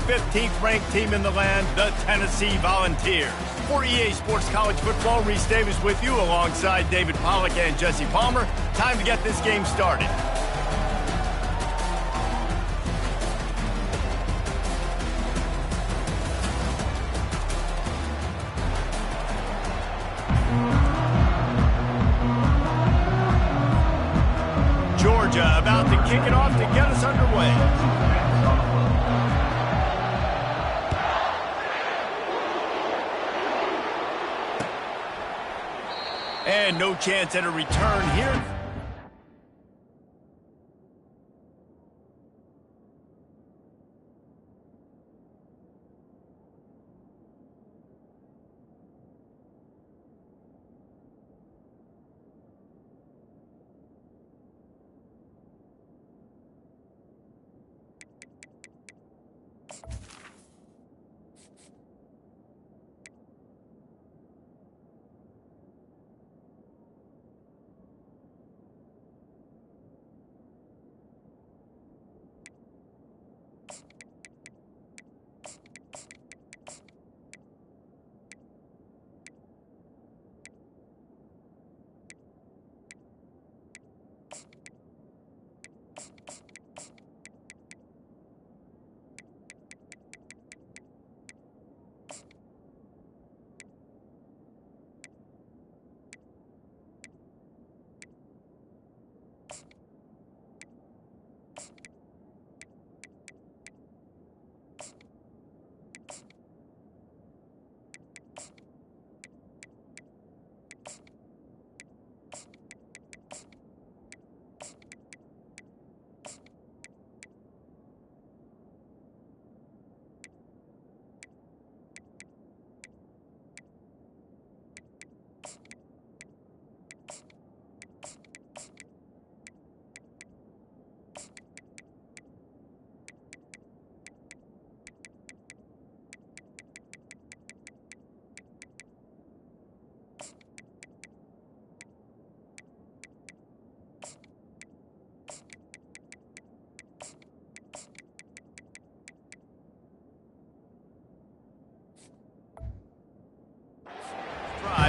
15th ranked team in the land, the Tennessee Volunteers. For EA Sports College Football, Reese Davis with you alongside David Pollack and Jesse Palmer. Time to get this game started. Georgia about to kick it off to get us underway. And no chance at a return here.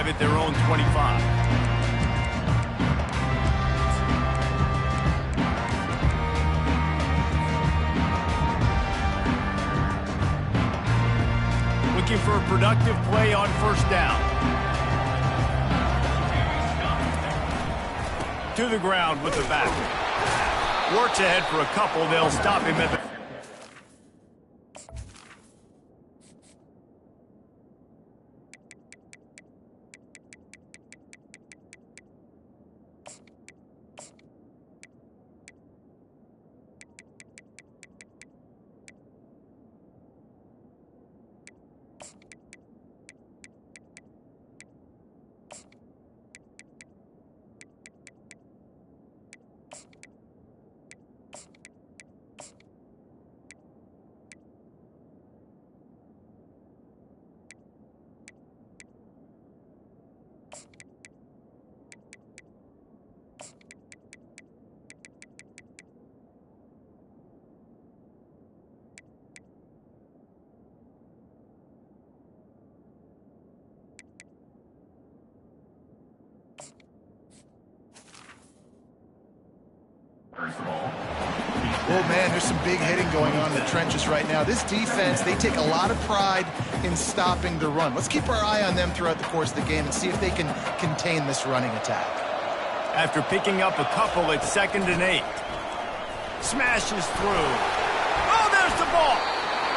At their own 25. Looking for a productive play on first down. To the ground with the back. Works ahead for a couple. They'll stop him at the... Well, man, there's some big hitting going on in the trenches right now. This defense, they take a lot of pride in stopping the run. Let's keep our eye on them throughout the course of the game and see if they can contain this running attack. After picking up a couple at 2nd and 8. Smashes through. Oh, there's the ball.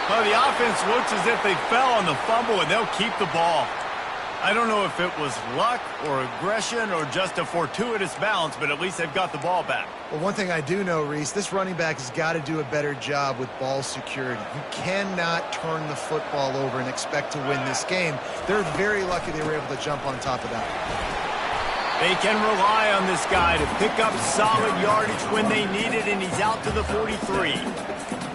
Well, the offense looks as if they fell on the fumble, and they'll keep the ball. I don't know if it was luck or aggression or just a fortuitous bounce, but at least they've got the ball back. Well, one thing I do know, Reese, this running back has got to do a better job with ball security. You cannot turn the football over and expect to win this game. They're very lucky they were able to jump on top of that. They can rely on this guy to pick up solid yardage when they need it, and he's out to the 43.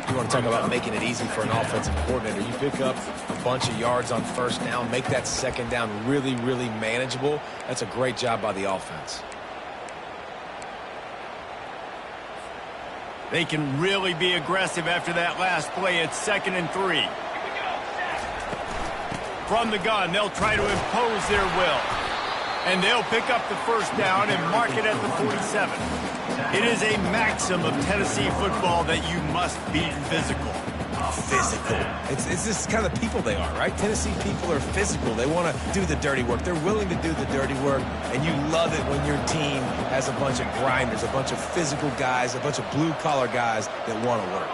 You want to talk about making it easy for an offensive coordinator. You pick up a bunch of yards on first down, make that second down really, really manageable. That's a great job by the offense. They can really be aggressive after that last play. It's 2nd and 3. From the gun, they'll try to impose their will. And they'll pick up the first down and mark it at the 47. It is a maxim of Tennessee football that you must be physical. Physical. It's just kind of the people they are, right? Tennessee people are physical. They want to do the dirty work. They're willing to do the dirty work, and you love it when your team has a bunch of grinders, a bunch of physical guys, a bunch of blue-collar guys that want to work.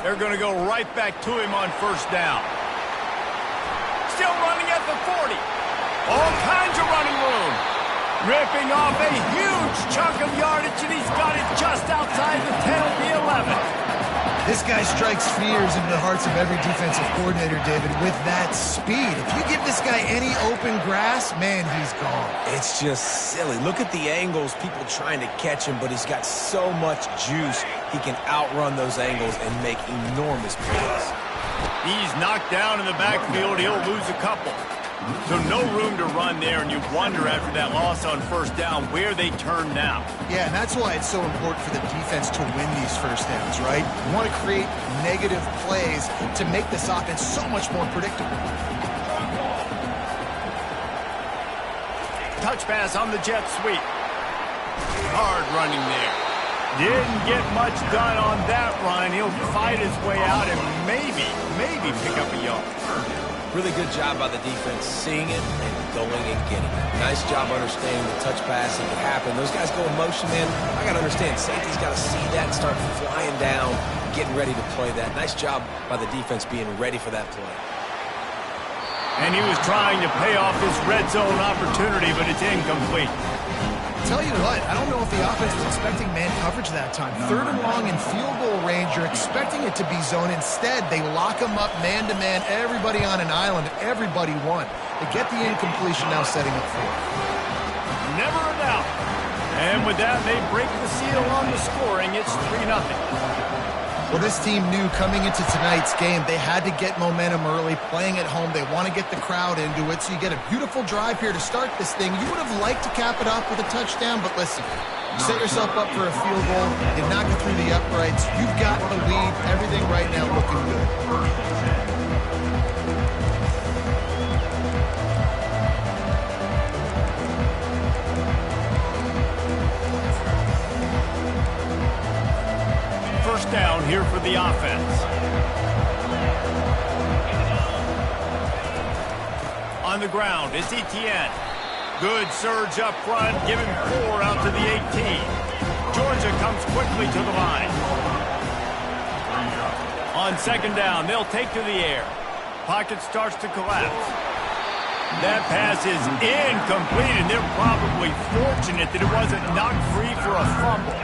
They're going to go right back to him on first down. Still running at the 40. All kinds of running room. Ripping off a huge chunk of yardage, and he's got it just outside the 10 of the 11. This guy strikes fears into the hearts of every defensive coordinator, David, with that speed. If you give this guy any open grass, man, he's gone. It's just silly. Look at the angles, people trying to catch him, but he's got so much juice. He can outrun those angles and make enormous plays. He's knocked down in the backfield. He'll lose a couple. So no room to run there, and you wonder after that loss on first down where they turn now. Yeah, and that's why it's so important for the defense to win these first downs, right? You want to create negative plays to make this offense so much more predictable. Touch pass on the jet sweep. Hard running there. Didn't get much done on that run. He'll fight his way out and maybe pick up a yard. Really good job by the defense, seeing it and going and getting it. Nice job understanding the touch passing can happen. Those guys go in motion, man. I got to understand, safety's got to see that and start flying down, getting ready to play that. Nice job by the defense being ready for that play. And he was trying to pay off this red zone opportunity, but it's incomplete. Tell you what, I don't know if the offense was expecting man coverage that time. 3rd and long in field goal range, you're expecting it to be zone. Instead, they lock them up man-to-man, everybody on an island, and everybody won. They get the incompletion now setting up for it. Never a doubt. And with that, they break the seal on the scoring. It's 3-0. Well, this team knew coming into tonight's game they had to get momentum early, playing at home. They want to get the crowd into it, so you get a beautiful drive here to start this thing. You would have liked to cap it off with a touchdown, but listen, you set yourself up for a field goal, you knock it through the uprights, you've got the lead, everything right now looking good. First down here for the offense. On the ground, it's Etienne. Good surge up front, give him 4 out to the 18. Georgia comes quickly to the line. On second down, they'll take to the air. Pocket starts to collapse. That pass is incomplete, and they're probably fortunate that it wasn't knocked free for a fumble.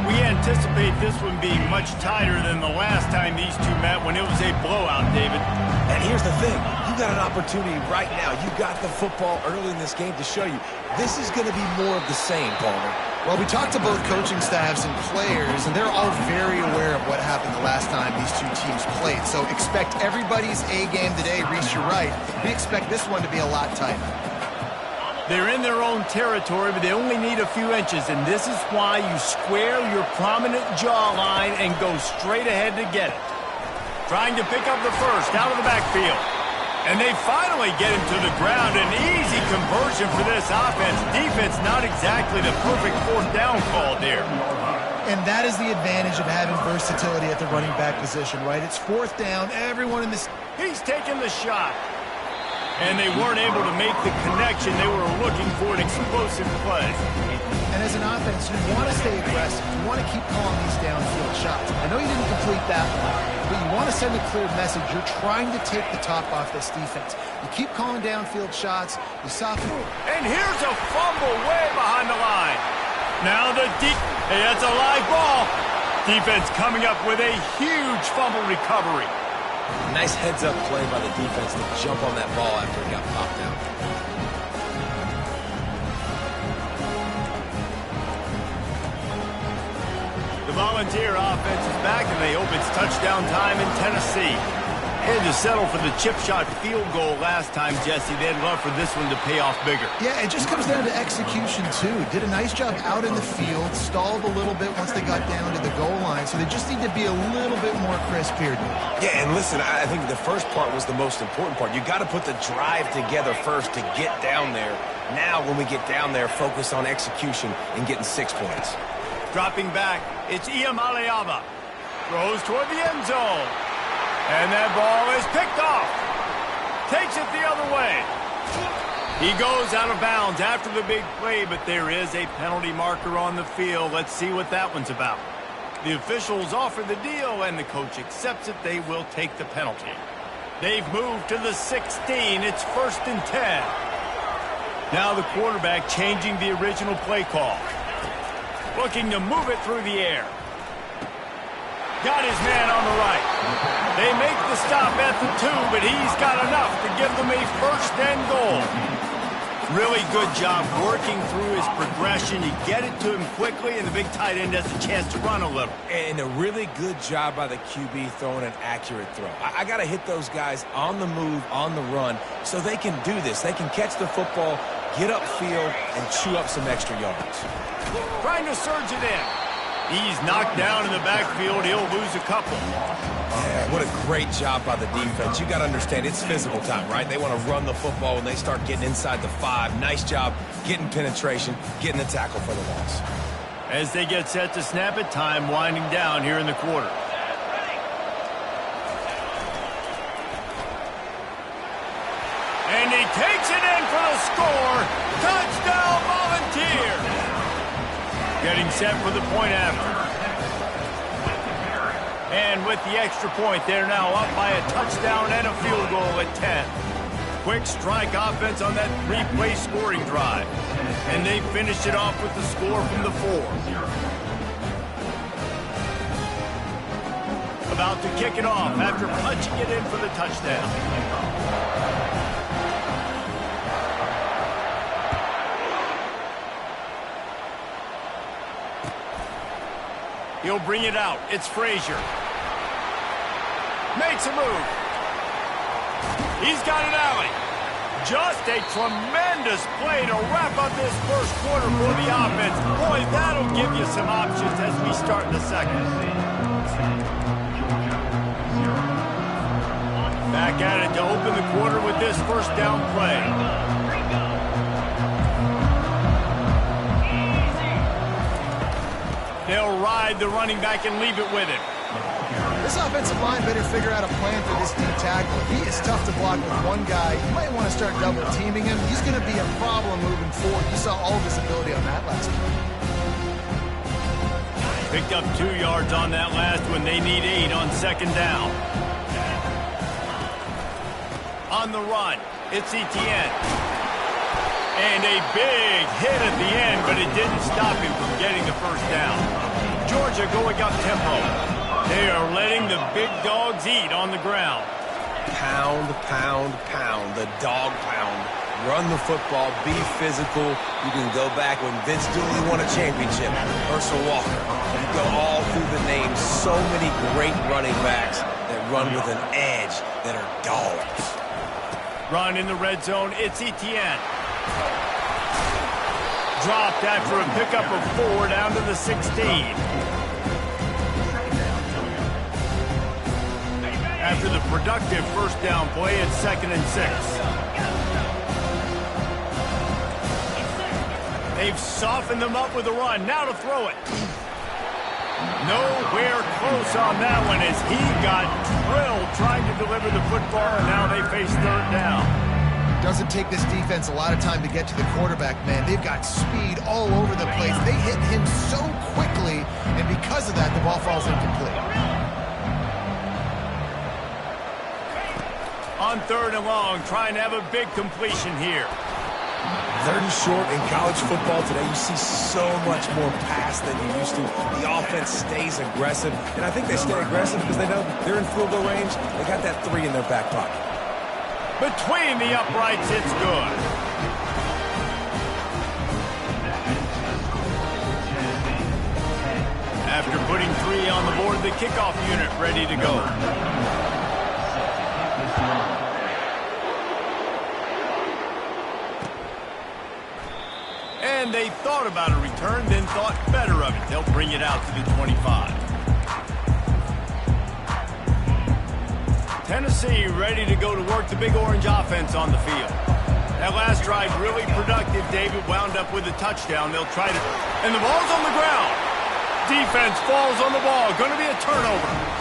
We anticipate this one being much tighter than the last time these two met when it was a blowout, David. And here's the thing. You got an opportunity right now. You got the football early in this game to show you this is going to be more of the same, Palmer. Well, we talked to both coaching staffs and players, and they're all very aware of what happened the last time these two teams played. So expect everybody's A game today. Reese, you're right. We expect this one to be a lot tighter. They're in their own territory, but they only need a few inches, and this is why you square your prominent jawline and go straight ahead to get it. Trying to pick up the first out of the backfield. And they finally get him to the ground. An easy conversion for this offense. Defense not exactly the perfect 4th down call there. And that is the advantage of having versatility at the running back position, right? It's 4th down. Everyone in this... He's taking the shot. And they weren't able to make the connection. They were looking for an explosive play. And as an offense, you want to stay aggressive. You want to keep calling these downfield shots. I know you didn't complete that one, but you want to send a clear message. You're trying to take the top off this defense. You keep calling downfield shots. You soften. And here's a fumble way behind the line. Now the deep. Hey, that's a live ball. Defense coming up with a huge fumble recovery. Nice heads-up play by the defense to jump on that ball after it got popped out. The Volunteer offense is back, and they hope it's touchdown time in Tennessee. Had to settle for the chip shot field goal last time, Jesse. They'd love for this one to pay off bigger. Yeah, it just comes down to execution, too. Did a nice job out in the field, stalled a little bit once they got down to the goal line, so they just need to be a little bit more crisp here, dude. Yeah, and listen, I think the first part was the most important part. You got to put the drive together first to get down there. Now, when we get down there, focus on execution and getting 6 points. Dropping back, it's Iamaleava. Throws toward the end zone. And that ball is picked off. Takes it the other way. He goes out of bounds after the big play, but there is a penalty marker on the field. Let's see what that one's about. The officials offer the deal, and the coach accepts it. They will take the penalty. They've moved to the 16. It's 1st and 10. Now the quarterback changing the original play call. Looking to move it through the air. Got his man on the right. They make the stop at the 2, but he's got enough to give them a 1st and goal. Really good job working through his progression. You get it to him quickly, and the big tight end has a chance to run a little. And a really good job by the QB throwing an accurate throw. I got to hit those guys on the move, on the run, so they can do this. They can catch the football, get upfield, and chew up some extra yards. Trying to surge it in. He's knocked down in the backfield. He'll lose a couple. Yeah, what a great job by the defense. You got to understand, it's physical time, right? They want to run the football when they start getting inside the 5. Nice job getting penetration, getting the tackle for the loss. As they get set to snap it, time winding down here in the quarter. And he takes it in for the score. Touchdown, Volunteers. Getting set for the point after. And with the extra point, they're now up by a touchdown and a field goal at 10. Quick strike offense on that 3-play scoring drive. And they finished it off with the score from the 4. About to kick it off after punching it in for the touchdown. He'll bring it out. It's Frazier. Makes a move. He's got an alley. Just a tremendous play to wrap up this first quarter for the offense. Boy, that'll give you some options as we start in the second. Back at it to open the quarter with this first down play. They'll ride the running back and leave it with him. This offensive line better figure out a plan for this D tackle. He is tough to block with one guy. You might want to start double teaming him. He's going to be a problem moving forward. You saw all of his ability on that last one. Picked up 2 yards on that last one. They need 8 on second down. On the run, it's Etienne. And a big hit at the end, but it didn't stop him from getting the first down. Georgia going up tempo. They are letting the big dogs eat on the ground. Pound, pound, pound. The dog pound. Run the football. Be physical. You can go back when Vince Dooley won a championship. Herschel Walker. You go all through the names. So many great running backs that run with an edge that are dogs. Run in the red zone. It's Etienne. Dropped after a pickup of 4 down to the 16. After the productive first down play, it's 2nd and 6. They've softened them up with a run. Now to throw it. Nowhere close on that one as he got drilled trying to deliver the football, and now they face 3rd down. Doesn't take this defense a lot of time to get to the quarterback, man. They've got speed all over the place. They hit him so quickly, and because of that, the ball falls incomplete. On 3rd and long, trying to have a big completion here. 3rd and short in college football today, you see so much more pass than you used to. The offense stays aggressive, and I think they stay aggressive because they know they're in field goal range. They got that 3 in their back pocket. Between the uprights, it's good. After putting 3 on the board, the kickoff unit ready to go. And they thought about a return, then thought better of it. They'll bring it out to the 25. Tennessee ready to go to work the Big Orange offense on the field. That last drive really productive. David wound up with a touchdown. They'll try to... And the ball's on the ground. Defense falls on the ball. Going to be a turnover.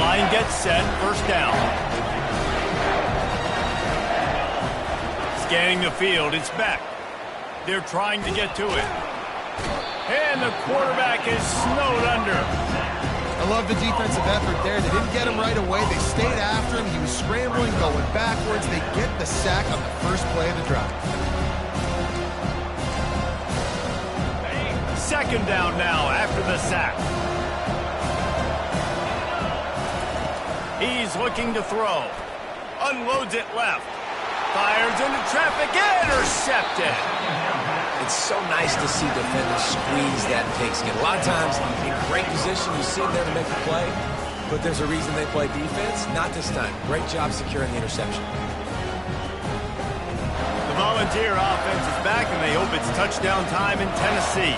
Line gets set. First down. Scanning the field. It's back. They're trying to get to it. And the quarterback is snowed under. I love the defensive effort there. They didn't get him right away. They stayed after him. He was scrambling, going backwards. They get the sack on the first play of the drive. Second down now after the sack. He's looking to throw. Unloads it left. Fires into traffic. Intercepted. It's so nice to see defenders squeeze that pigskin. A lot of times, in great position, you see them there to make a play, but there's a reason they play defense. Not this time. Great job securing the interception. The Volunteer offense is back, and they hope it's touchdown time in Tennessee.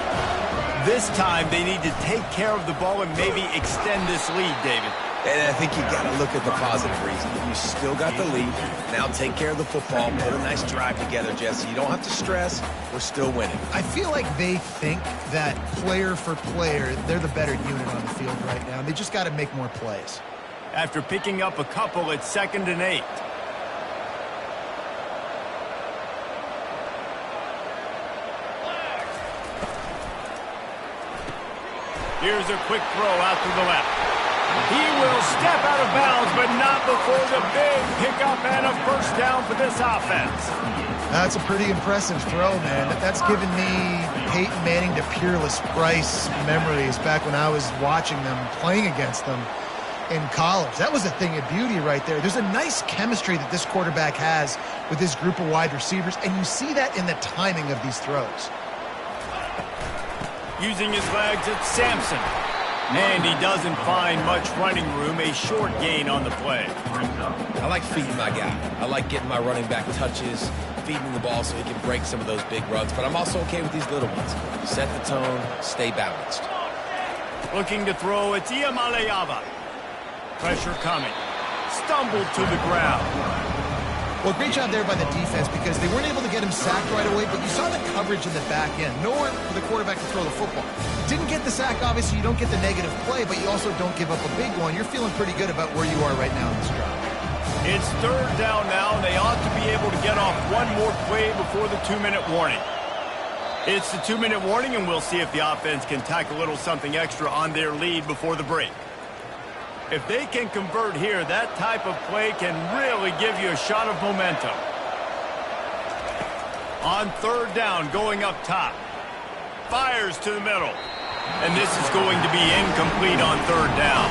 This time, they need to take care of the ball and maybe extend this lead, David. And I think you got to look at the positive reason. You still got the lead. Now take care of the football. Put a nice drive together, Jesse. You don't have to stress. We're still winning. I feel like they think that player for player, they're the better unit on the field right now. They just got to make more plays. After picking up a couple, it's 2nd and 8. Here's a quick throw out to the left. He will step out of bounds, but not before the big pickup and a first down for this offense. That's a pretty impressive throw, man. That's given me Peyton Manning to Peerless Price memories back when I was watching them, playing against them in college. That was a thing of beauty right there. There's a nice chemistry that this quarterback has with this group of wide receivers, and you see that in the timing of these throws. Using his legs, it's Sampson. And he doesn't find much running room, a short gain on the play. I like feeding my guy. I like getting my running back touches, feeding the ball so he can break some of those big runs. But I'm also okay with these little ones. Set the tone, stay balanced. Looking to throw, it's Iamaleava. Pressure coming. Stumbled to the ground. Well, great job there by the defense because they weren't able to get him sacked right away, but you saw the coverage in the back end. Nowhere for the quarterback to throw the football. Didn't get the sack, obviously. You don't get the negative play, but you also don't give up a big one. You're feeling pretty good about where you are right now in this drive. It's 3rd down now, and they ought to be able to get off one more play before the 2-minute warning. It's the 2-minute warning, and we'll see if the offense can tack a little something extra on their lead before the break. If they can convert here, that type of play can really give you a shot of momentum. On 3rd down, going up top. Fires to the middle. And this is going to be incomplete on 3rd down.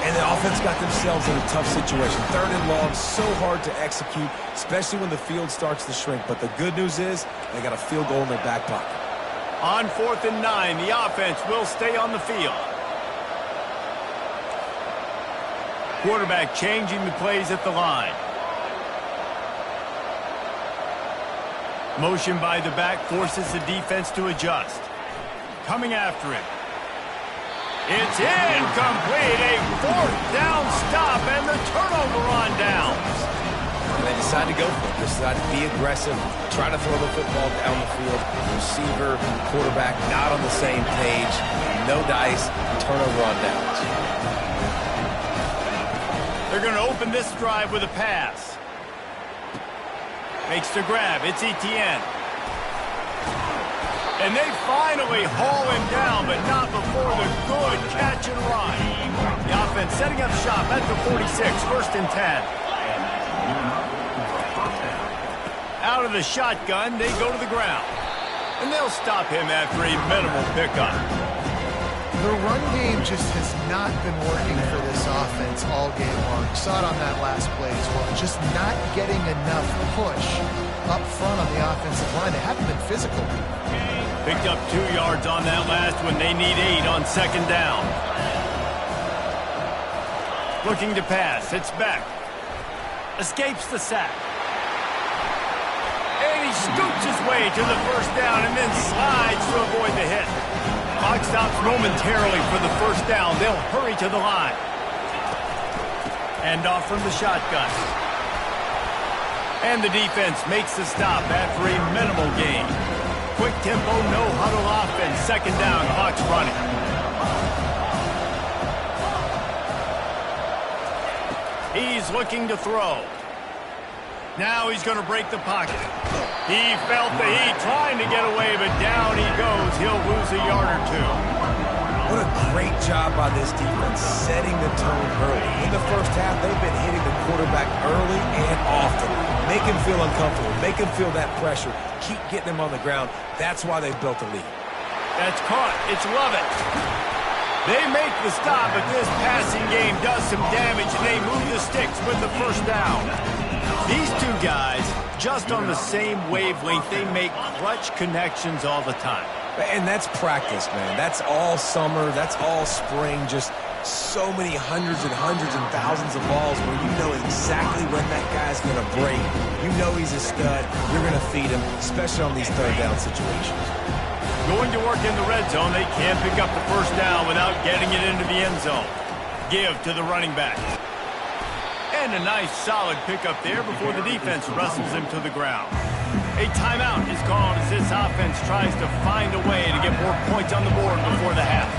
And the offense got themselves in a tough situation. 3rd and long, so hard to execute, especially when the field starts to shrink. But the good news is they got a field goal in their back pocket. On 4th and 9, the offense will stay on the field. Quarterback changing the plays at the line. Motion by the back forces the defense to adjust. Coming after him. It's incomplete. A 4th down stop and the turnover on downs. And they decide to go for it. They decide to be aggressive, try to throw the football down the field. Receiver, quarterback not on the same page. No dice, turnover on downs. They're going to open this drive with a pass. Makes the grab. It's Etienne. And they finally haul him down, but not before the good catch and run. The offense setting up shop at the 46, 1st and 10. Out of the shotgun, they go to the ground. And they'll stop him after a minimal pickup. The run game just has not been working for this offense all game long. You saw it on that last play as well. Just not getting enough push up front on the offensive line. They haven't been physical. Picked up 2 yards on that last one. They need 8 on 2nd down. Looking to pass. It's back. Escapes the sack. And he scoots his way to the first down and then slides to avoid the hit. Clock stops momentarily for the first down. They'll hurry to the line. And off from the shotgun. And the defense makes the stop after a minimal gain. Quick tempo, no huddle offense. Second down, clock's running. He's looking to throw. Now he's going to break the pocket. He felt the heat trying to get away, but down he goes. He'll lose a yard or two. What a great job by this defense setting the tone early. In the first half, they've been hitting the quarterback early and often. Make him feel uncomfortable. Make him feel that pressure. Keep getting him on the ground. That's why they've built a lead. That's caught. It's Lovett. They make the stop, but this passing game does some damage, and they move the sticks with the first down. These two guys, just on the same wavelength, they make clutch connections all the time. And that's practice, man. That's all summer. That's all spring. Just so many hundreds and thousands of balls where you know exactly when that guy's going to break. You know he's a stud. You're going to feed him, especially on these third down situations. Going to work in the red zone, they can't pick up the first down without getting it into the end zone. Give to the running back. And a nice solid pickup there before the defense wrestles him to the ground. A timeout is called as this offense tries to find a way to get more points on the board before the half.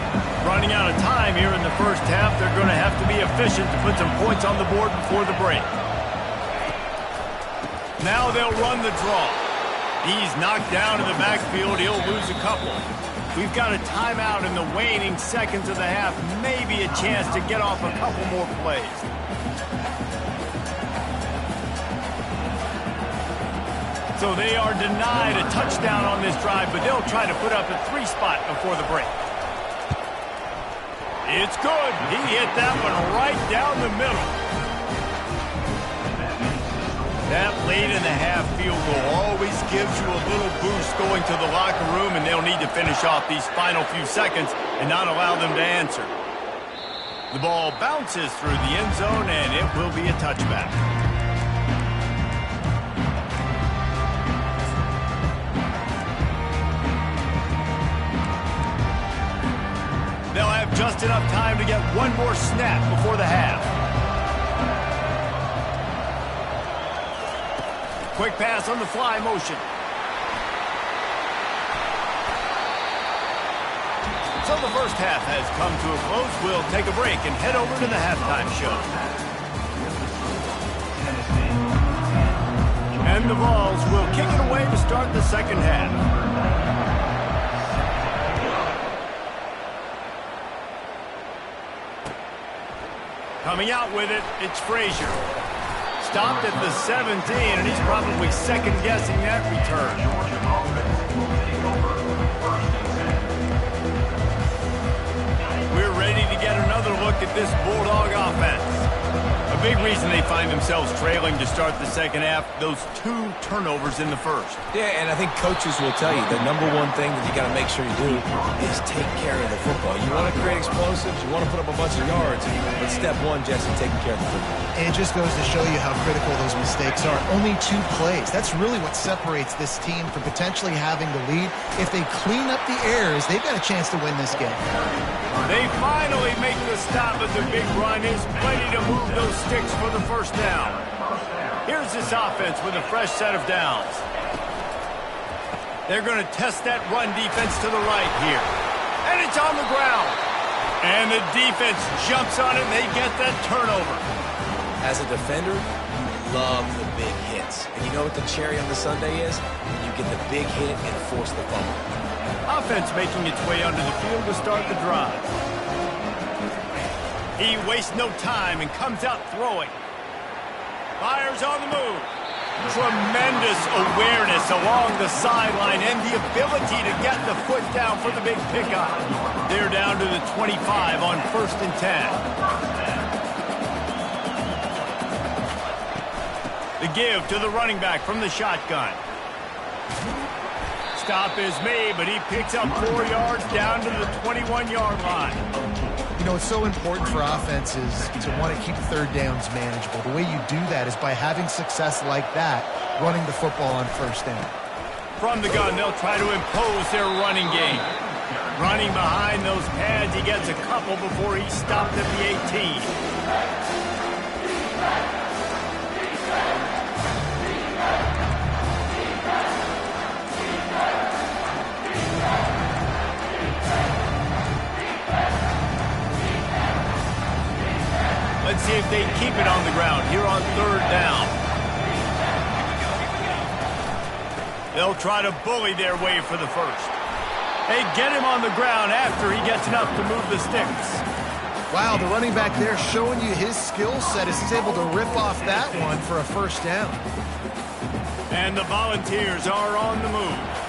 Running out of time here in the first half, they're going to have to be efficient to put some points on the board before the break. Now they'll run the draw. He's knocked down in the backfield. He'll lose a couple. We've got a timeout in the waning seconds of the half. Maybe a chance to get off a couple more plays. So they are denied a touchdown on this drive, but they'll try to put up a 3 spot before the break. It's good. He hit that one right down the middle. That late in the half field goal always gives you a little boost going to the locker room, and they'll need to finish off these final few seconds and not allow them to answer. The ball bounces through the end zone, and it will be a touchback. They'll have just enough time to get one more snap before the half. Quick pass on the fly motion. So the first half has come to a close. We'll take a break and head over to the halftime show. And the Vols will kick it away to start the second half. Coming out with it, it's Frazier. Stopped at the 17, and he's probably second-guessing that return. We're ready to get another look at this Bulldog offense. A big reason they find themselves trailing to start the second half, those 2 turnovers in the first. Yeah, and I think coaches will tell you the number one thing that you got to make sure you do is take care of the football. You want to create explosives, you want to put up a bunch of yards, but step one, Jesse, taking care of the football. It just goes to show you how critical those mistakes are. Only 2 plays. That's really what separates this team from potentially having the lead. If they clean up the errors, they've got a chance to win this game. They finally make the stop, but the big run is plenty to move those sticks for the first down. Here's this offense with a fresh set of downs. They're going to test that run defense to the right here. And it's on the ground. And the defense jumps on it, and they get that turnover. As a defender, you love the big hits. And you know what the cherry on the sundae is? When you get the big hit and force the fumble. Offense making its way onto the field to start the drive. He wastes no time and comes out throwing. Fires on the move. Tremendous awareness along the sideline and the ability to get the foot down for the big pickup. They're down to the 25 on 1st and 10. The give to the running back from the shotgun. Stop is made, but he picks up 4 yards down to the 21-yard line. You know, it's so important for offenses to want to keep third downs manageable. The way you do that is by having success like that, running the football on first down. From the gun, they'll try to impose their running game. Running behind those pads, he gets a couple before he's stopped at the 18. Let's see if they keep it on the ground here on third down. They'll try to bully their way for the first. They get him on the ground after he gets enough to move the sticks. Wow, the running back there showing you his skill set as he's able to rip off that one for a first down. And the Volunteers are on the move.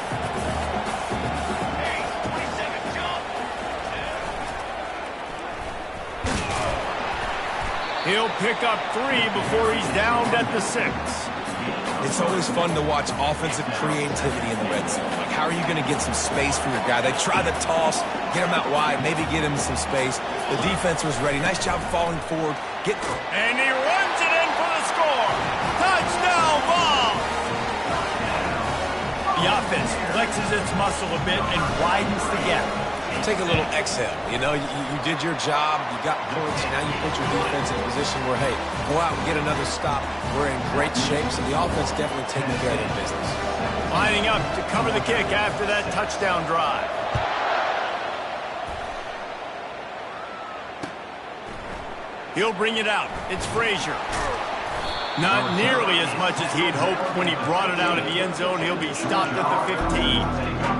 He'll pick up 3 before he's downed at the 6. It's always fun to watch offensive creativity in the red zone. Like, how are you going to get some space for your guy? They try the toss, get him out wide, maybe get him some space. The defense was ready. Nice job falling forward. And he runs it in for the score. Touchdown ball. The offense flexes its muscle a bit and widens the gap. Take a little exhale. You know, you did your job. You got points. Now you put your defense in a position where, hey, go out and get another stop. We're in great shape, so the offense definitely taking care of their business. Lining up to cover the kick after that touchdown drive. He'll bring it out. It's Frazier. Not nearly as much as he'd hoped when he brought it out of the end zone. He'll be stopped at the 15.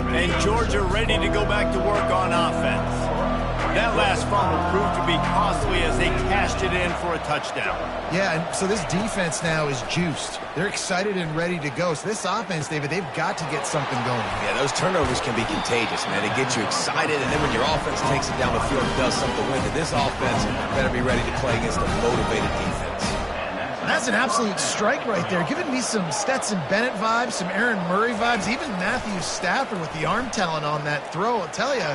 And Georgia ready to go back to work on offense. That last fumble proved to be costly as they cashed it in for a touchdown. Yeah, and so this defense now is juiced. They're excited and ready to go. So this offense, David, they've got to get something going. Yeah, those turnovers can be contagious, man. They get you excited, and then when your offense takes it down the field and does something with it, this offense better be ready to play against a motivated defense. That's an absolute strike right there, giving me some Stetson Bennett vibes, some Aaron Murray vibes, even Matthew Stafford with the arm talent on that throw. I'll tell you,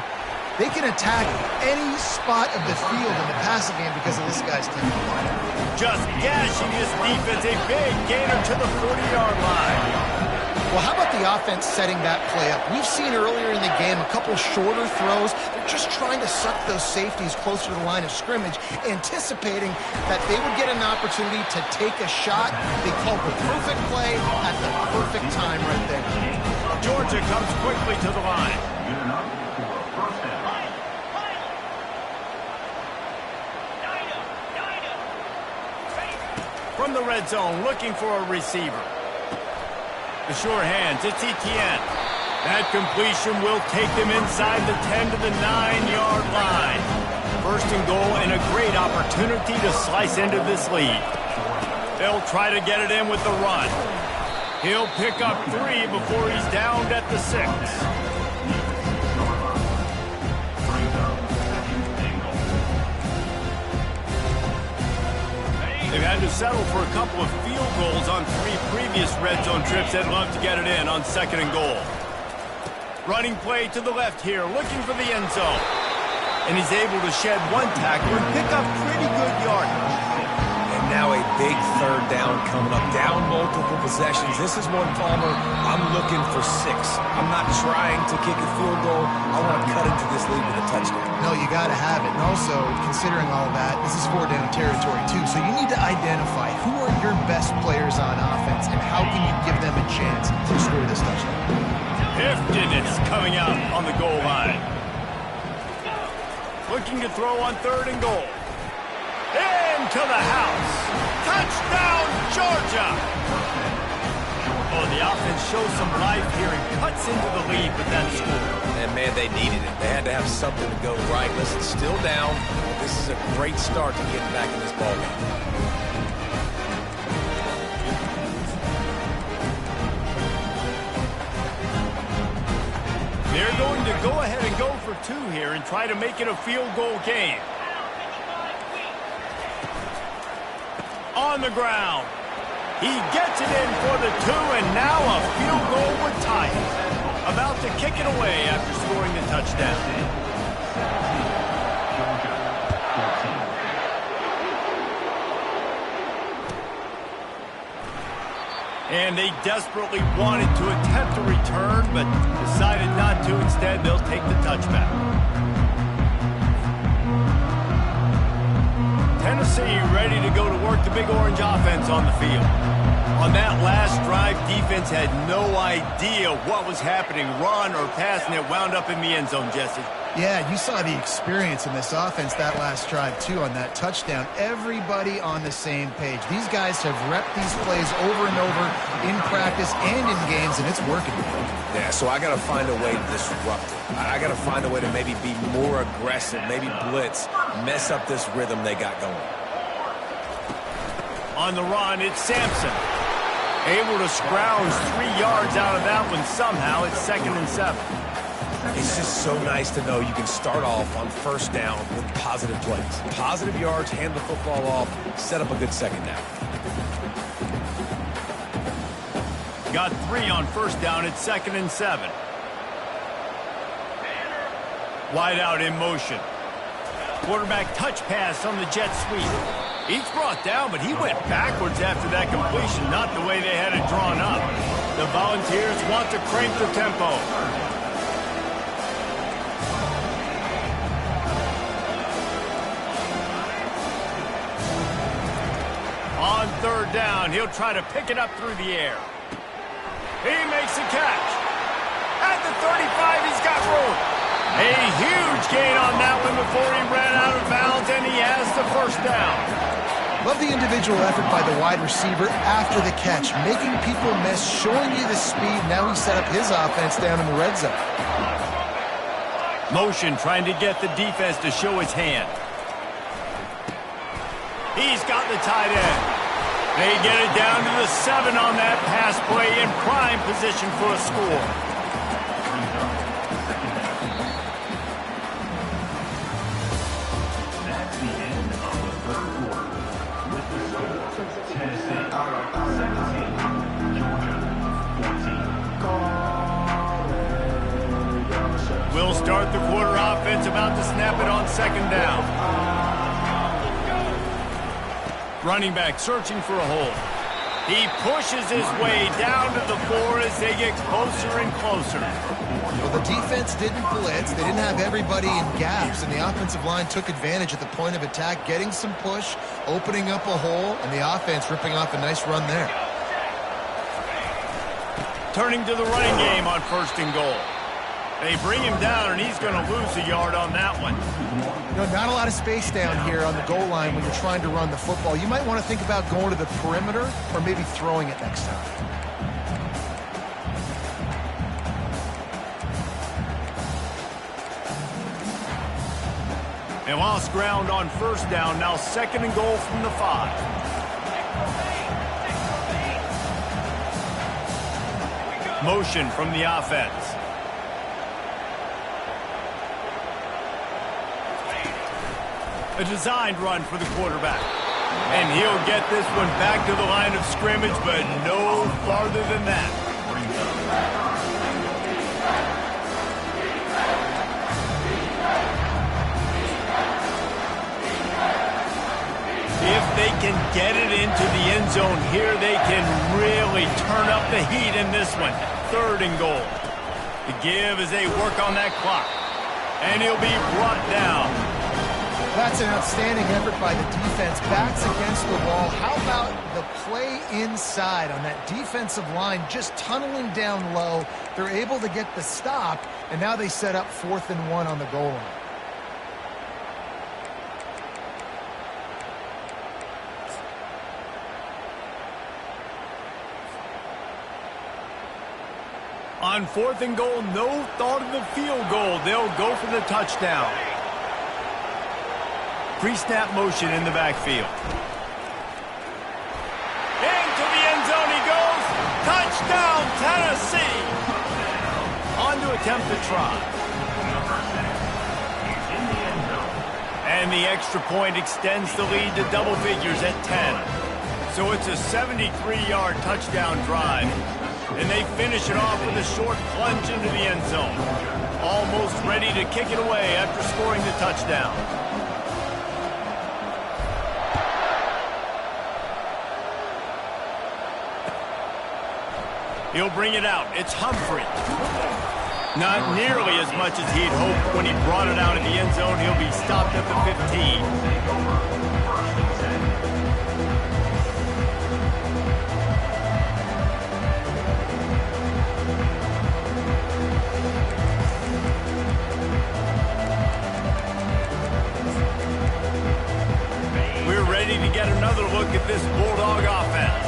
they can attack any spot of the field in the passing game because of this guy's tempo. Just gashing this defense, a big gainer to the 40-yard line. Well, how about the offense setting that play up? We've seen earlier in the game a couple shorter throws. They're just trying to suck those safeties closer to the line of scrimmage, anticipating that they would get an opportunity to take a shot. They called the perfect play at the perfect time right there. Georgia comes quickly to the line. From the red zone, looking for a receiver. The sure hands, it's Etienne. That completion will take them inside the 10 to the 9-yard line. First and goal and a great opportunity to slice into this lead. They'll try to get it in with the run. He'll pick up 3 before he's downed at the 6. They've had to settle for a couple of field goals on 3 previous red zone trips. They'd love to get it in on second and goal. Running play to the left here, looking for the end zone. And he's able to shed 1 tackle and pick up pretty good yardage. And now a big third down coming up. Down multiple possessions. This is one, Palmer, I'm looking for 6. I'm not trying to kick a field goal. I want to cut into this lead with a touchdown. No, you got to have it. And also, considering all of that, this is 4-down territory too. So you need to identify who are your best players on offense and how can you give them a chance to score this touchdown. Hifton is coming out on the goal line. Looking to throw on third and goal. Into the house. Touchdown, Georgia. Oh, the offense shows some life here and cuts into the lead with that score. And, man, they needed it. They had to have something to go right. Listen, still down. This is a great start to getting back in this ballgame. They're going to go ahead and go for 2 here and try to make it a field goal game. On the ground. He gets it in for the 2, and now a field goal would tie it. About to kick it away after scoring the touchdown. And they desperately wanted to attempt a return, but decided not to. Instead, they'll take the touchback. Tennessee ready to go to work the Big Orange offense on the field. On that last drive, defense had no idea what was happening, run or pass, and it wound up in the end zone, Jesse. Yeah, you saw the experience in this offense that last drive, too, on that touchdown. Everybody on the same page. These guys have repped these plays over and over in practice and in games, and it's working. Yeah, so I got to find a way to disrupt it. I got to find a way to maybe be more aggressive, maybe blitz, mess up this rhythm they got going. On the run, it's Sampson. Able to scrounge 3 yards out of that one somehow. It's 2nd and 7. It's just so nice to know you can start off on first down with positive plays. Positive yards, hand the football off, set up a good second down. Got 3 on first down. It's 2nd and 7. Wide out in motion. Quarterback touch pass on the jet sweep. Each brought down, but he went backwards after that completion, not the way they had it drawn up. The Volunteers want to crank the tempo. On 3rd down, he'll try to pick it up through the air. He makes a catch. At the 35, he's got room. A huge gain on that one before he ran out of bounds, and he has the first down. Love the individual effort by the wide receiver after the catch, making people miss, showing you the speed. Now he set up his offense down in the red zone. Motion trying to get the defense to show his hand. He's got the tight end. They get it down to the 7 on that pass play in prime position for a score. We'll start the quarter offense, about to snap it on 2nd down. Running back searching for a hole. He pushes his way down to the 4 as they get closer and closer. Well, the defense didn't blitz. They didn't have everybody in gaps, and the offensive line took advantage at the point of attack, getting some push, opening up a hole, and the offense ripping off a nice run there. Turning to the running game on 1st and goal. They bring him down, and he's going to lose a yard on that one. You know, not a lot of space down here on the goal line when you're trying to run the football. You might want to think about going to the perimeter or maybe throwing it next time. They lost ground on 1st down, now 2nd and goal from the 5. Motion from the offense. A designed run for the quarterback. And he'll get this one back to the line of scrimmage, but no farther than that. If they can get it into the end zone here, they can really turn up the heat in this one. 3rd and goal. The give as they work on that clock. And he'll be brought down. That's an outstanding effort by the defense. Backs against the wall. How about the play inside on that defensive line, just tunneling down low? They're able to get the stop, and now they set up 4th and 1 on the goal line. On 4th and goal, no thought of the field goal. They'll go for the touchdown. Pre-snap motion in the backfield. Into the end zone he goes. Touchdown, Tennessee. On to attempt the try. And the extra point extends the lead to double figures at 10. So it's a 73-yard touchdown drive. And they finish it off with a short plunge into the end zone. Almost ready to kick it away after scoring the touchdown. He'll bring it out. It's Humphrey. Not nearly as much as he'd hoped when he brought it out in the end zone. He'll be stopped at the 15. We're ready to get another look at this Bulldog offense.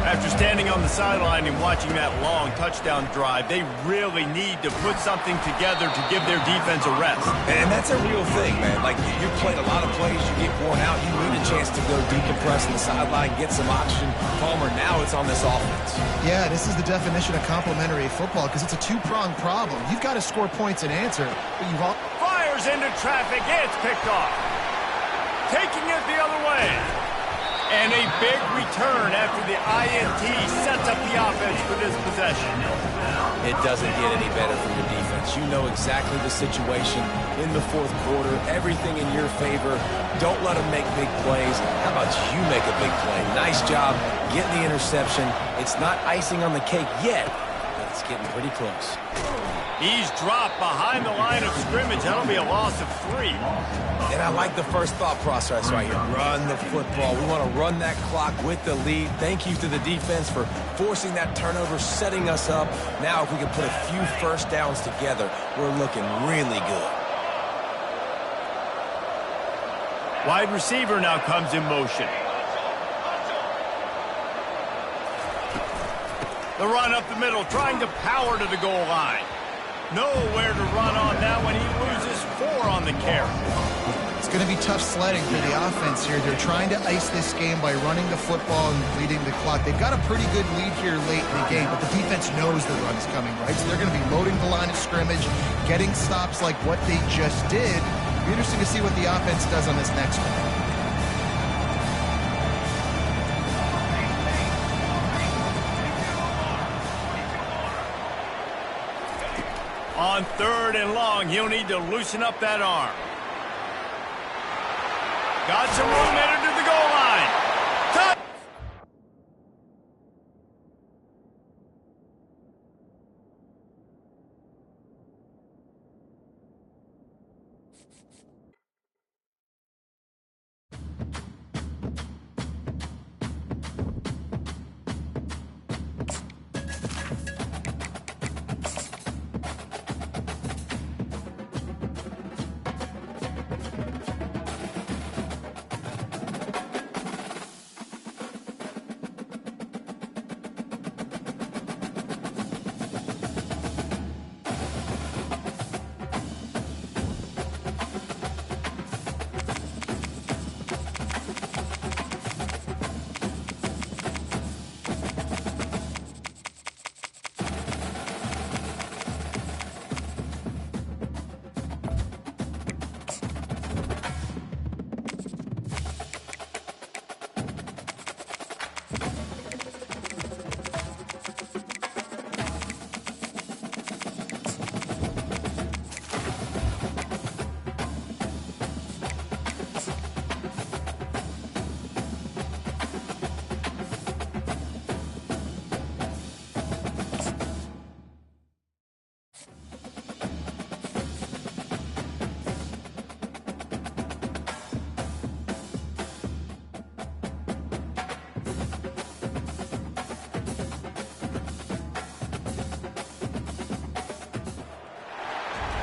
After standing on the sideline and watching that long touchdown drive, they really need to put something together to give their defense a rest. And that's a real thing, man. Like, you played a lot of plays, you get worn out, you need a chance to go decompress on the sideline, get some oxygen. Palmer, now it's on this offense. Yeah, this is the definition of complementary football because it's a two-pronged problem. You've got to score points and answer, but you've all... Fires into traffic, it's picked off. Taking it the other way. And a big return after the INT sets up the offense for this possession. It doesn't get any better for your defense. You know exactly the situation in the fourth quarter. Everything in your favor. Don't let them make big plays. How about you make a big play? Nice job getting the interception. It's not icing on the cake yet, but it's getting pretty close. He's dropped behind the line of scrimmage. That'll be a loss of 3. And I like the first thought process right here. Run the football. We want to run that clock with the lead. Thank you to the defense for forcing that turnover, setting us up. Now if we can put a few first downs together, we're looking really good. Wide receiver now comes in motion. The run up the middle, trying to power to the goal line. Nowhere to run on now when he loses 4 on the carry. It's going to be tough sledding for the offense here. They're trying to ice this game by running the football and leading the clock. They've got a pretty good lead here late in the game, but the defense knows the run's coming, right? So they're going to be loading the line of scrimmage, getting stops like what they just did. It'll be interesting to see what the offense does on this next one. On 3rd and long, he'll need to loosen up that arm. Got some room headed to the goal line. Touch!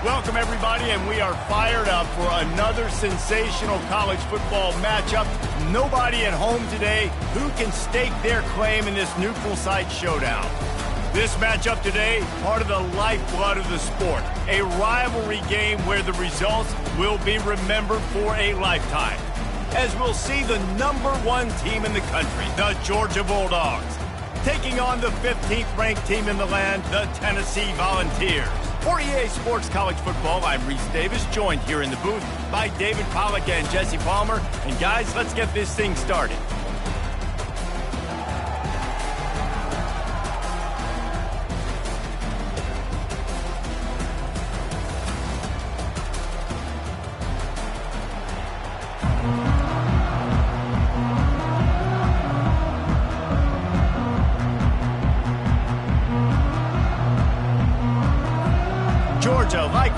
Welcome, everybody, and we are fired up for another sensational college football matchup. Nobody at home today who can stake their claim in this neutral site showdown. This matchup today, part of the lifeblood of the sport, a rivalry game where the results will be remembered for a lifetime. As we'll see the #1 team in the country, the Georgia Bulldogs, taking on the 15th ranked team in the land, the Tennessee Volunteers. For EA Sports College Football, I'm Reese Davis, joined here in the booth by David Pollack and Jesse Palmer. And guys, let's get this thing started.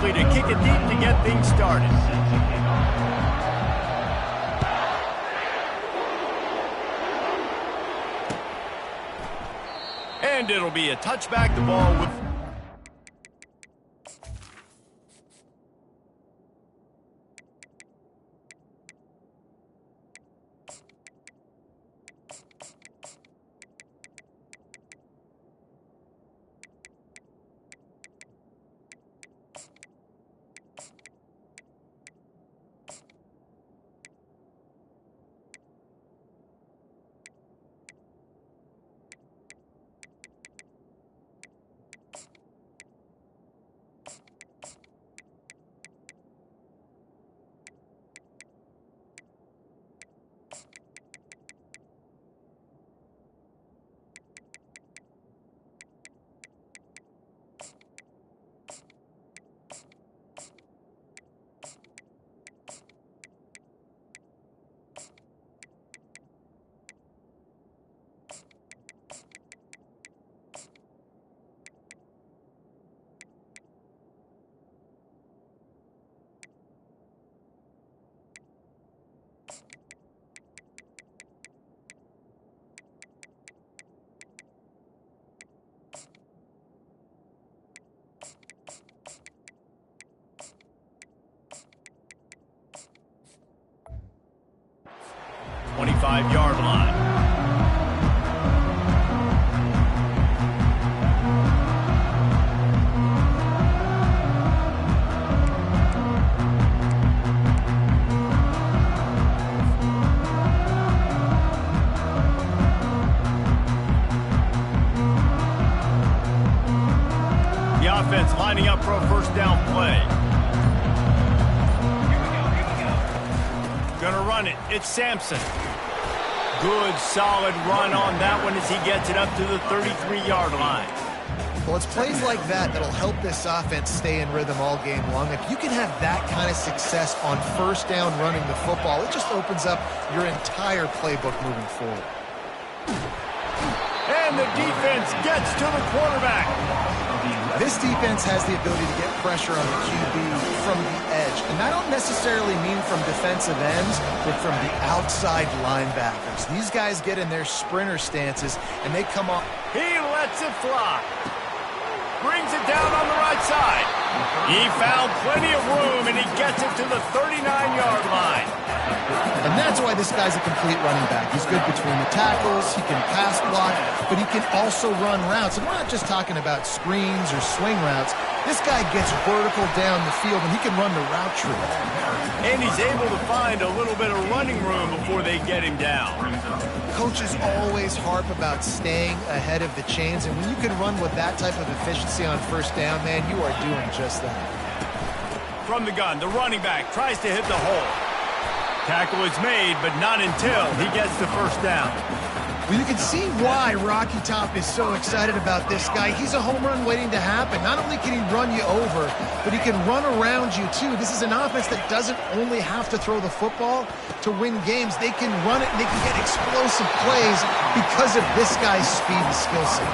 likely to kick it deep to get things started. And it'll be a touchback. The ball with... ...25-yard line. The offense lining up for a first down play. Gonna run it. It's Sampson. Good, solid run on that one as he gets it up to the 33-yard line. Well, it's plays like that that'll help this offense stay in rhythm all game long. If you can have that kind of success on first down running the football, it just opens up your entire playbook moving forward. And the defense gets to the quarterback. This defense has the ability to get pressure on the QB from the edge. And I don't necessarily mean from defensive ends, but from the outside linebackers. These guys get in their sprinter stances, and they come off. He lets it fly. Brings it down on the right side. He found plenty of room, and he gets it to the 39-yard line. And that's why this guy's a complete running back. He's good between the tackles, he can pass block, but he can also run routes. And we're not just talking about screens or swing routes. This guy gets vertical down the field, and he can run the route tree. And he's able to find a little bit of running room before they get him down. Coaches always harp about staying ahead of the chains, and when you can run with that type of efficiency on first down, man, you are doing just that. From the gun, the running back tries to hit the hole. Tackle is made, but not until he gets the first down. Well, you can see why Rocky Top is so excited about this guy. He's a home run waiting to happen. Not only can he run you over, but he can run around you, too. This is an offense that doesn't only have to throw the football to win games. They can run it, and they can get explosive plays because of this guy's speed and skill set.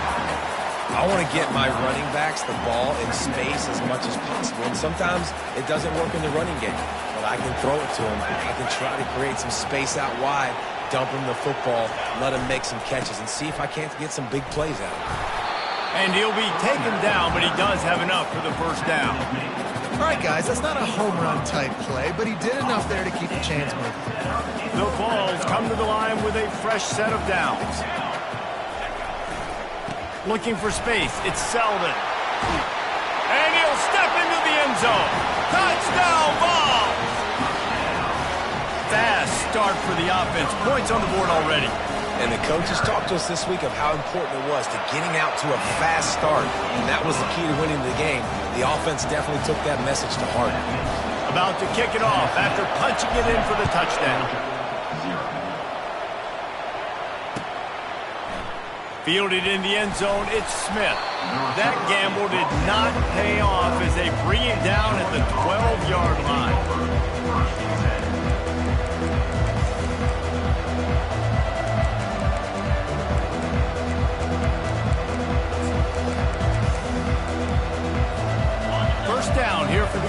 I want to get my running backs the ball in space as much as possible, and sometimes it doesn't work in the running game. But I can throw it to him. I can try to create some space out wide, dump him the football, let him make some catches, and see if I can't get some big plays out of him. And he'll be taken down, but he does have enough for the first down. All right, guys, that's not a home run type play, but he did enough there to keep the chains moving. The Vols come to the line with a fresh set of downs. Looking for space, it's Selden. And he'll step into the end zone. Touchdown, Vols! Fast start for the offense. Points on the board already. And the coaches talked to us this week of how important it was to getting out to a fast start. And that was the key to winning the game. The offense definitely took that message to heart. About to kick it off after punching it in for the touchdown. Fielded in the end zone, it's Smith. That gamble did not pay off as they bring it down at the 12-yard line. First down here for the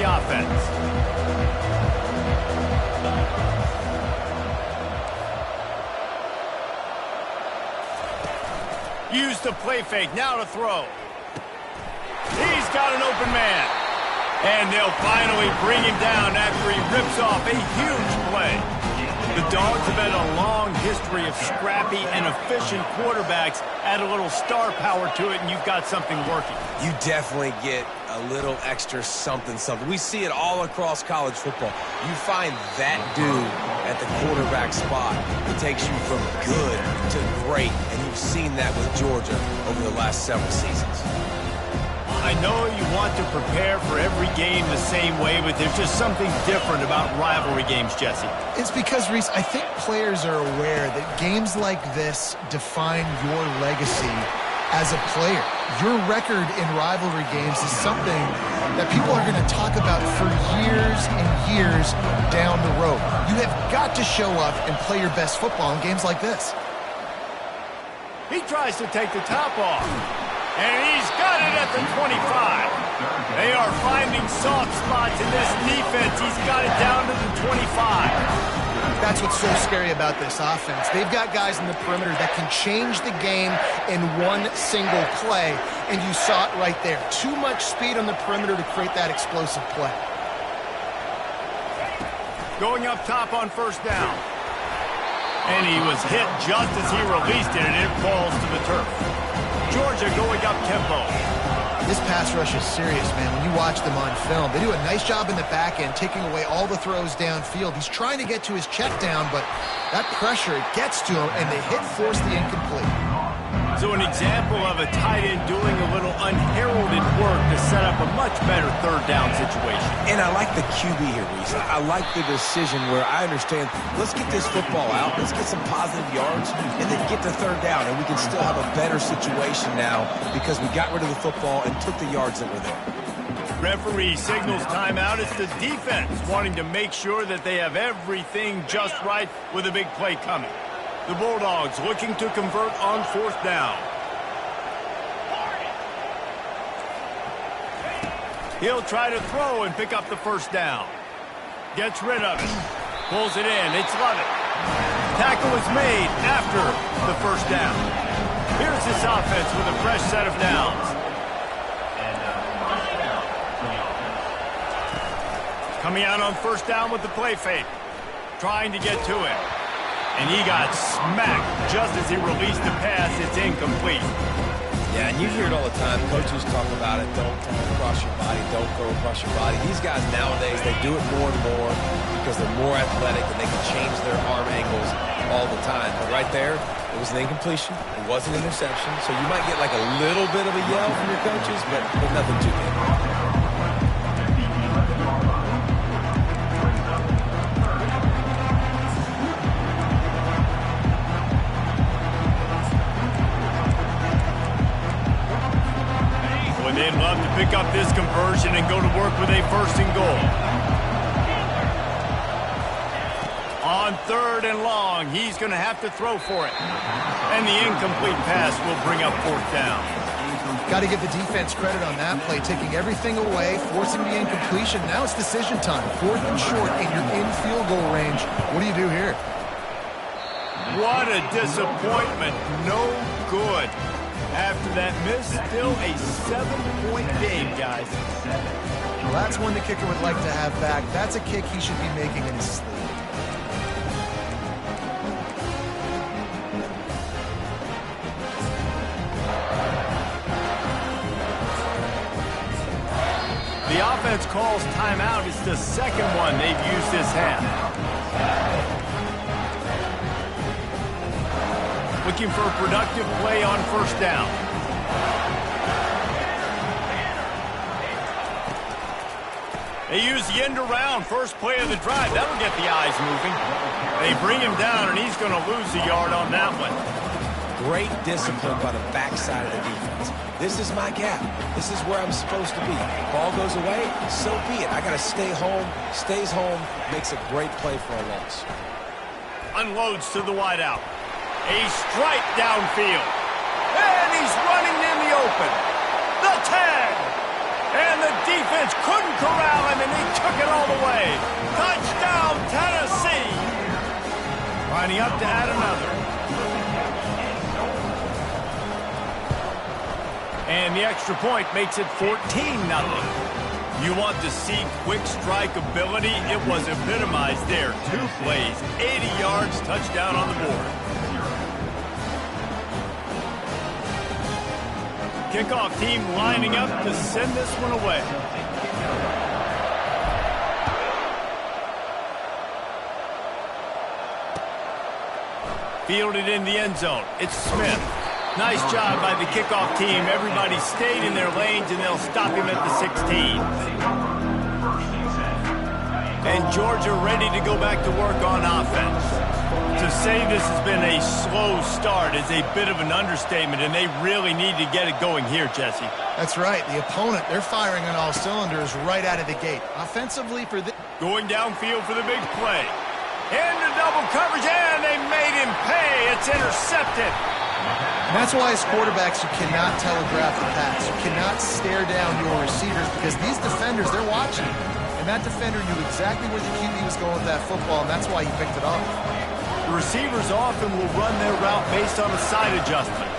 Use the play fake, now to throw. He's got an open man. And they'll finally bring him down after he rips off a huge play. The Dogs have had a long history of scrappy and efficient quarterbacks. Add a little star power to it, and you've got something working. You definitely get a little extra something. We see it all across college football. You find that dude at the quarterback spot that takes you from good to great, and you've seen that with Georgia over the last several seasons. I know you want to prepare for every game the same way, but there's just something different about rivalry games, Jesse. It's because, Reese, I think players are aware that games like this define your legacy as a player. Your record in rivalry games is something that people are going to talk about for years and years down the road. You have got to show up and play your best football in games like this. He tries to take the top off. And he's got it at the 25. They are finding soft spots in this defense. He's got it down to the 25. That's what's so scary about this offense. They've got guys in the perimeter that can change the game in one single play, and you saw it right there. Too much speed on the perimeter to create that explosive play. Going up top on first down. And he was hit just as he released it, and it falls to the turf. Georgia going up tempo. This pass rush is serious, man. When you watch them on film, they do a nice job in the back end, taking away all the throws downfield. He's trying to get to his check down, but that pressure gets to him, and they force the incomplete. So an example of a tight end doing a little unheralded work to set up a much better third down situation. And I like the QB here, Reese. I like the decision where I understand, let's get this football out, let's get some positive yards, and then get to third down, and we can still have a better situation now because we got rid of the football and took the yards that were there. Referee signals timeout. It's the defense wanting to make sure that they have everything just right with a big play coming. The Bulldogs looking to convert on fourth down. He'll try to throw and pick up the first down. Gets rid of it. Pulls it in. It's Lovett. Tackle is made after the first down. Here's this offense with a fresh set of downs. Coming out on first down with the play fake. Trying to get to him. And he got smacked just as he released the pass. It's incomplete. Yeah, and you hear it all the time. Coaches talk about it. Don't throw across your body. Don't throw across your body. These guys nowadays, they do it more and more because they're more athletic and they can change their arm angles all the time. But right there, it was an incompletion. It was an interception. So you might get like a little bit of a yell from your coaches, but nothing too big. They'd love to pick up this conversion and go to work with a first and goal. On third and long, he's going to have to throw for it. And the incomplete pass will bring up fourth down. Got to give the defense credit on that play, taking everything away, forcing the incompletion. Now it's decision time. Fourth and short, and you're in field goal range. What do you do here? What a disappointment. No good. After that miss, still a 7-point game, guys. Well, that's one the kicker would like to have back. That's a kick he should be making in his sleep. The offense calls timeout. It's the second one they've used this half. Looking for a productive play on first down. They use the end around. First play of the drive. That'll get the eyes moving. They bring him down, and he's going to lose a yard on that one. Great discipline by the backside of the defense. This is my gap. This is where I'm supposed to be. Ball goes away, so be it. I got to stay home. Stays home. Makes a great play for a loss. Unloads to the wideout. A strike downfield. And he's running in the open. The tag. And the defense couldn't corral him, and he took it all the way. Touchdown, Tennessee. Lining up to add another. And the extra point makes it 14-0. You want to see quick strike ability? It was epitomized there. 2 plays, 80 yards, touchdown on the board. Kickoff team lining up to send this one away. Fielded in the end zone. It's Smith. Nice job by the kickoff team. Everybody stayed in their lanes, and they'll stop him at the 16. And Georgia ready to go back to work on offense. To say this has been a slow start is a bit of an understatement, and they really need to get it going here, Jesse. That's right. The opponent, they're firing on all cylinders right out of the gate. Offensively for the... Going downfield for the big play. Into double coverage, and they made him pay. It's intercepted. And that's why as quarterbacks, you cannot telegraph the pass. You cannot stare down your receivers because these defenders, they're watching. And that defender knew exactly where the QB was going with that football, and that's why he picked it off. The receivers often will run their route based on a side adjustment.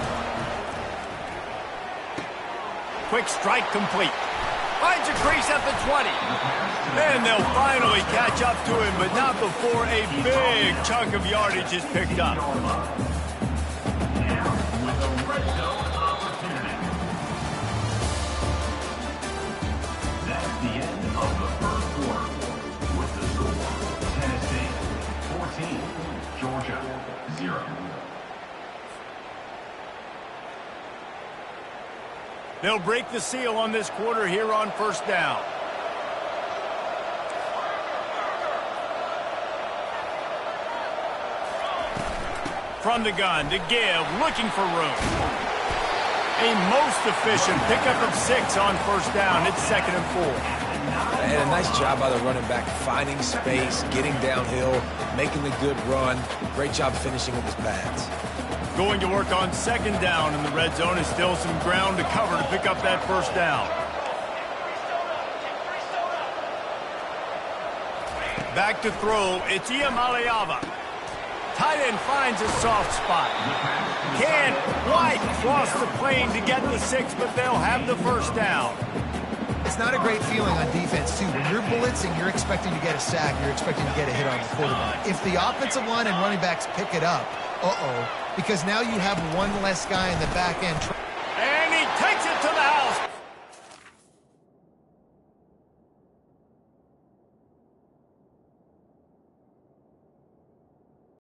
Quick strike complete. Finds a crease at the 20. And they'll finally catch up to him, but not before a big chunk of yardage is picked up. That's the end of the first quarter. With the score, Tennessee 14, Georgia 0. They'll break the seal on this quarter here on first down. From the gun to give, looking for room. A most efficient pickup of 6 on first down. It's 2nd and 4. And a nice job by the running back, finding space, getting downhill, making the good run. Great job finishing with his pads. Going to work on 2nd down, and the red zone is still some ground to cover to pick up that first down. Back to throw, it's Iamaleava. Tight end finds a soft spot. Can't quite cross the plane to get the 6, but they'll have the first down. It's not a great feeling on defense, too. When you're blitzing, you're expecting to get a sack. You're expecting to get a hit on the quarterback. If the offensive line and running backs pick it up, because now you have one less guy in the back end. And he takes